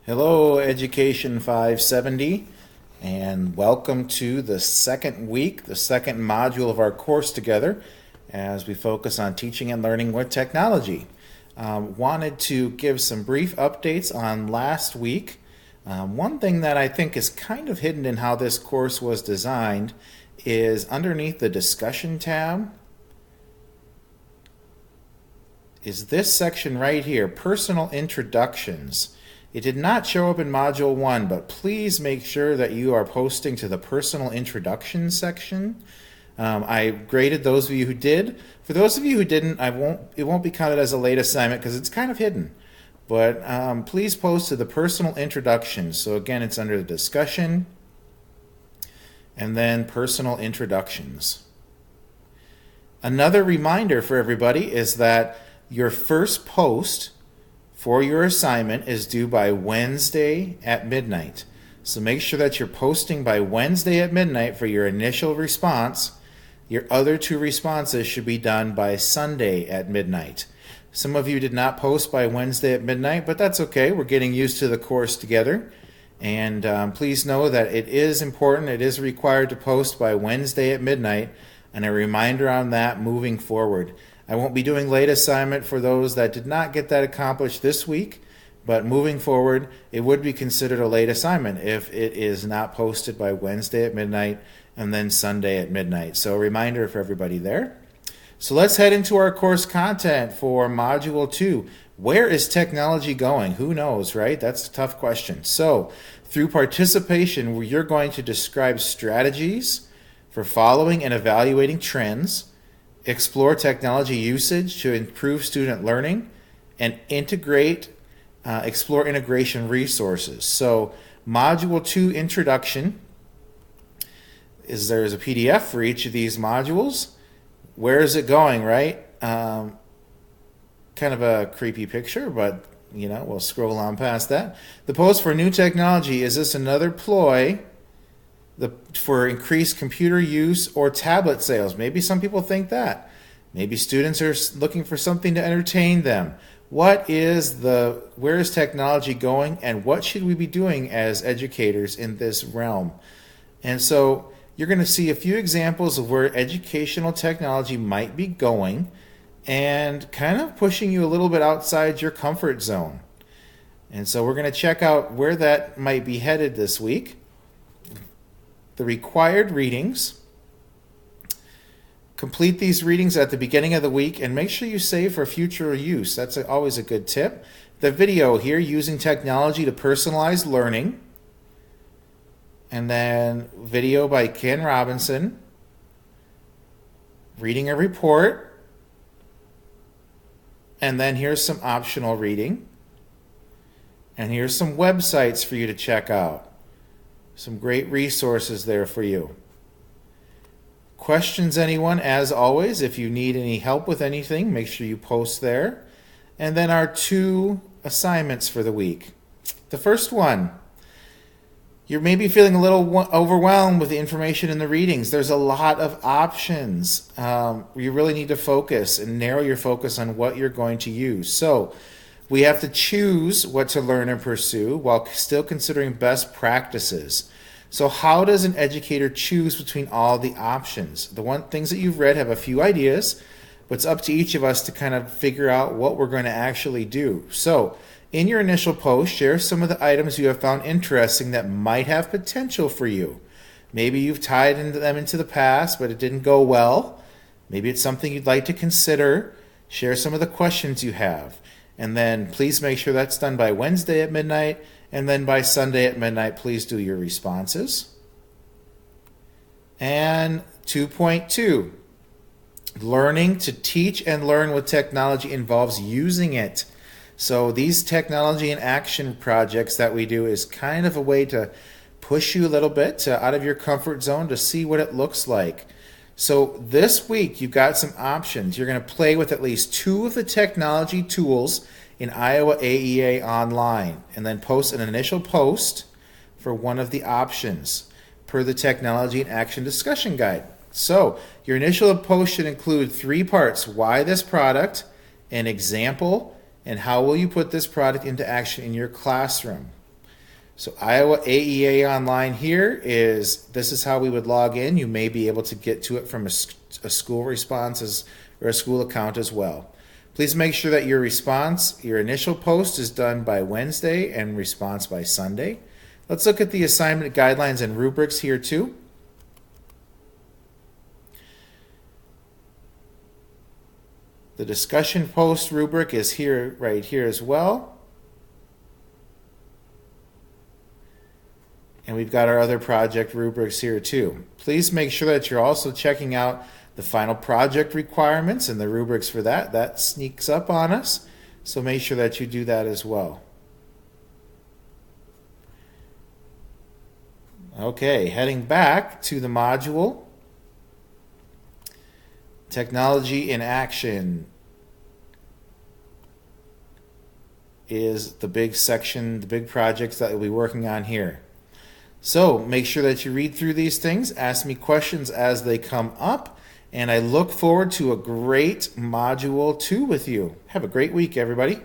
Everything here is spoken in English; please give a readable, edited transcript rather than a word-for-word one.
Hello, Education 570, and welcome to the second week, the second module of our course together as we focus on teaching and learning with technology. Wanted to give some brief updates on last week. One thing that I think is kind of hidden in how this course was designed is underneath the discussion tab is this section right here, personal introductions. It did not show up in Module 1, but please make sure that you are posting to the personal introduction section. I graded those of you who did. For those of you who didn't, it won't be counted as a late assignment because it's kind of hidden. But please post to the personal introductions. So again, it's under the discussion and then personal introductions. Another reminder for everybody is that your first post for your assignment is due by Wednesday at midnight. So make sure that you're posting by Wednesday at midnight for your initial response. Your other two responses should be done by Sunday at midnight. Some of you did not post by Wednesday at midnight, but that's okay. We're getting used to the course together. And please know that it is important. It is required to post by Wednesday at midnight, and a reminder on that moving forward. I won't be doing late assignment for those that did not get that accomplished this week, but moving forward, it would be considered a late assignment if it is not posted by Wednesday at midnight and then Sunday at midnight. So a reminder for everybody there. So let's head into our course content for Module 2. Where is technology going? Who knows, right? That's a tough question. So through participation, you're going to describe strategies for following and evaluating trends, explore technology usage to improve student learning, and explore integration resources. So Module 2 Introduction there's a PDF for each of these modules. Where is it going, right? Kind of a creepy picture, but we'll scroll on past that. The post for new technology, is this another ploy for increased computer use or tablet sales? Maybe some people think that. Maybe students are looking for something to entertain them. Where is technology going, and what should we be doing as educators in this realm? And so you're going to see a few examples of where educational technology might be going and kind of pushing you a little bit outside your comfort zone. And so we're going to check out where that might be headed this week. The required readings. Complete these readings at the beginning of the week and make sure you save for future use. That's always a good tip. The video here, using technology to personalize learning. And then video by Ken Robinson. Reading a report. And then here's some optional reading. And here's some websites for you to check out. Some great resources there for you. Questions, anyone? As always, if you need any help with anything, make sure you post there. And then our two assignments for the week. The first one, you're maybe feeling a little overwhelmed with the information in the readings. There's a lot of options. You really need to focus and narrow your focus on what you're going to use. So we have to choose what to learn and pursue while still considering best practices. So how does an educator choose between all the options? Things that you've read have a few ideas, but it's up to each of us to kind of figure out what we're going to actually do. So in your initial post, share some of the items you have found interesting that might have potential for you. Maybe you've tied them into the past, but it didn't go well. Maybe it's something you'd like to consider. Share some of the questions you have. And then please make sure that's done by Wednesday at midnight. And then by Sunday at midnight, please do your responses. And 2.2, learning to teach and learn with technology involves using it. So these technology in action projects that we do is kind of a way to push you a little bit out of your comfort zone to see what it looks like. So this week, you've got some options. You're going to play with at least two of the technology tools in Iowa AEA Online, and then post an initial post for one of the options per the Technology in Action discussion guide. So your initial post should include 3 parts: why this product, an example, and how will you put this product into action in your classroom. So Iowa AEA Online here this is how we would log in. You may be able to get to it from a school response or a school account as well. Please make sure that your initial post is done by Wednesday and response by Sunday. Let's look at the assignment guidelines and rubrics here too. The discussion post rubric is here, right here as well. And we've got our other project rubrics here too. Please make sure that you're also checking out the final project requirements and the rubrics for that. That sneaks up on us, so make sure that you do that as well. Okay, heading back to the module. Technology in action is the big section, the big projects that we'll be working on here. So make sure that you read through these things, ask me questions as they come up, and I look forward to a great Module 2 with you. Have a great week, everybody.